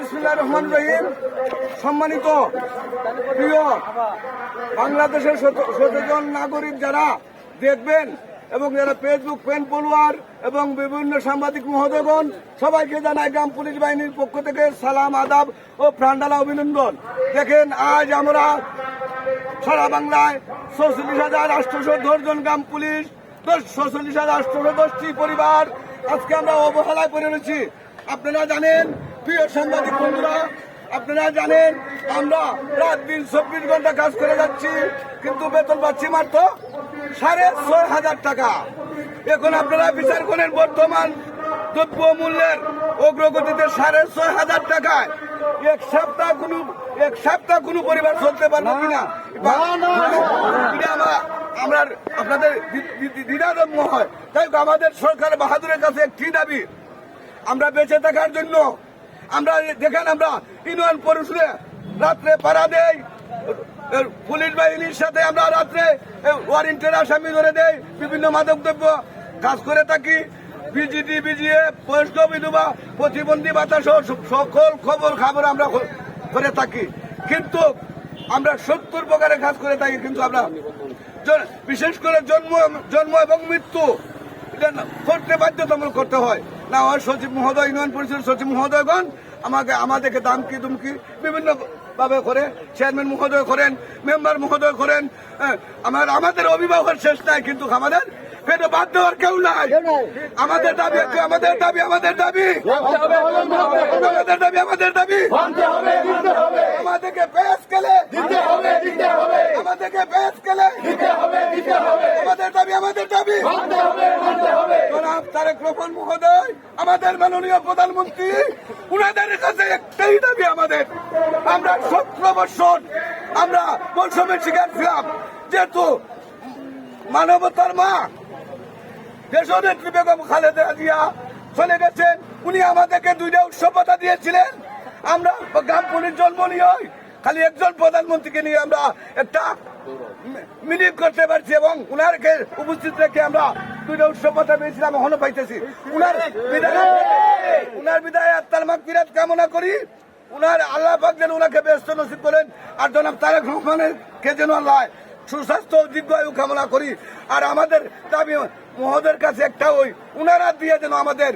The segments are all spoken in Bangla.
বিসমিল্লাহির রহমানির রহিম। সম্মানিত প্রিয় বাংলাদেশের সচেতন নাগরিক যারা দেখবেন এবং যারা ফেসবুক ফ্যান ফলোয়ার এবং বিভিন্ন সাংবাদিক মহোদয়গণ, সবাইকে জানাই গ্রাম পুলিশ বাহিনীর পক্ষ থেকে সালাম, আদাব ও প্রাণঢালা অভিনন্দন। দেখেন, আজ আমরা সারা বাংলায় 46,810 জন গ্রাম পুলিশ, 46,810টি পরিবার আজকে আমরা অবহেলায় পড়ে রয়েছি। আপনারা জানেন, প্রিয় সাংবাদিক বন্ধুরা, আপনারা জানেন আমরা রাত দিন 24 ঘন্টা কাজ করে যাচ্ছি, কিন্তু বেতন পাচ্ছি মাত্র 6,500 টাকা। এখন আপনারা বিচার করেন, বর্তমান দ্রব্য মূল্যের অগ্রগতিতে 6,500 টাকায় এক সপ্তাহ কোনো পরিবার চলতে পারবে কিনা, আমরা আপনাদের দ্বিধাদ্বন্দ্ব হয়। তাই আমাদের সরকার বাহাদুরের কাছে একটি দাবি, আমরা বেঁচে থাকার জন্য আমরা দেখেন, আমরা ইউনিয়ন পরিষদে রাত্রে পাড়া দেই, পুলিশ বাহিনীর সাথে আমরা রাত্রে ওয়ারেন্টের আসামি ধরে দেই, বিভিন্ন মাদকদ্রব্য কাজ করে থাকি, বিজিডি বিজিএ বয়স্ক বিধবা প্রতিবন্ধী ভাতা সহ সকল খবর আমরা করে থাকি। কিন্তু আমরা 70 প্রকারের কাজ করে থাকি, কিন্তু আমরা বিশেষ করে জন্ম এবং মৃত্যু করতে বাধ্যতামূলক করতে হয়। না হয় সচিব মহোদয়, ইউনিয়ন পরিষদের সচিব মহোদয়গণ আমাদেরকে দামকি দুমকি বিভিন্ন ভাবে করে, চেয়ারম্যান মহোদয় করেন, মেম্বার মহোদয় করেন। আমাদের অভিভাবকের শেষ নাই, কিন্তু আমাদের পেটে বাদ দেওয়ার কেউ নাই। আমাদের দাবি আমাদের দাবি আমাদের দাবি আমাদের দাবি আমাদের দাবি আমাদেরকে বেশ গেলে আমাদেরকে বেশ গেলে আমাদের দাবি আমাদের দাবি। জনাব তারেক রহমান মহোদয়, আমাদের মাননীয় প্রধানমন্ত্রী, উনাদের কাছে একটাই দাবি আমাদের। আমরা 17 বছর আমরা বৈষম্যের শিকার ছিলাম, যেহেতু মানবতার মা দেশনেত্রী বেগম খালেদা জিয়া চলে গেছেন, উনি আমাদেরকে 2টা উৎসবতা দিয়েছিলেন। আমরা গ্রাম পুলিশ জন্ম নিয়ে খালি একজন প্রধানমন্ত্রীকে নিয়ে আমরা একটা মিটিং করতে পারছি, এবং উনারকে উপস্থিত রেখে আমরা 2টা উৎসবতা পেয়েছিলাম, এখনো পাইতেছি। উনার বিদায় আত্মার মাগফিরাত কামনা করি। উনার আল্লাহ পাক যেন উনাকে ব্যস্ত নসিব করেন, আর জনাব তারেক রহমানের কে যেন আল্লাহ সুস্বাস্থ্য দীর্ঘায়ু কামনা করি। আর আমাদের দাবি মহোদয়ের কাছে একটা, ওই উনারা দিয়ে যেন আমাদের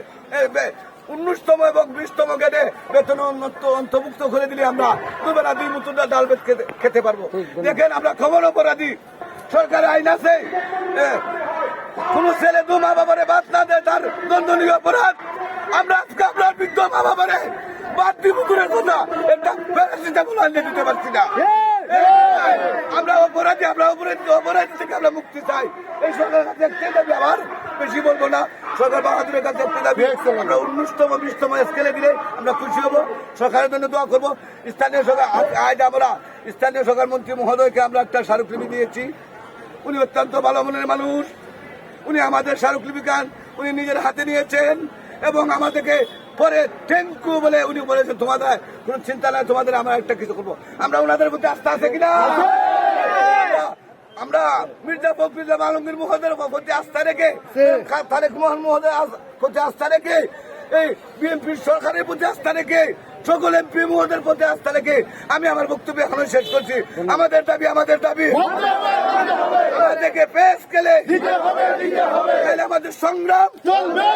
19তম এবং 20তম গেটে বেতন অন্তর্ভুক্ত করে দিলে আমরা দুবেলা 2 মুঠো ডাল ভাত খেতে পারবো। দেখেন, আমরা খবর অপরাধী, সরকারের আইন আছে, কোন ছেলে 2 মা বাবারে ভাত না দেয় তার দণ্ডনীয় অপরাধ। আমরা আজকে আপনার বৃদ্ধ মা বাবারে বাদ দিব দূরের কথা, একটা প্যারাসিটামল আনিয়ে দিতে পারছি না। আমরা অপরাধী অপরাধী থেকে আমরা মুক্তি চাই। এই সরকারের কাছে একটি দাবি, আবার বেশি বলবো না, সরকার বাহাদুরের কাছে একটি দাবি, আমরা 19তম 20তম স্কেলে দিলে আমরা খুশি হব, সরকারের জন্য দোয়া করবো। স্থানীয় সরকার, আজ আমরা স্থানীয় সরকার মন্ত্রী মহোদয়কে আমরা একটা স্মারকলিপি দিয়েছি। উনি অত্যন্ত ভালো মনের মানুষ, উনি আমাদের স্মারকলিপি উনি নিজের হাতে নিয়েছেন এবং আমাদেরকে পরে থ্যাংক ইউ বলে উনি বলেছেন, তোমাদের কোন চিন্তা নাই, তোমাদের আমরা একটা কিছু করবো। আমরা ওনাদের প্রতি আস্থা আছে কিনা? আমরা মির্জা ফখরুল আলমগীর মহোদয়ের প্রতি আস্থা রেখে, তারেক রহমান মহোদয় প্রতি আস্থা রেখে, এই বিএনপির সরকারের প্রতি আস্থা রেখে, সকল এমপি মহোদয়ের প্রতি আস্থা রেখে আমি আমার বক্তব্য এখনো শেষ করছি। আমাদের দাবি আমাদের দাবি আমাদেরকে পেশ গেলে আমাদের সংগ্রাম চলবে।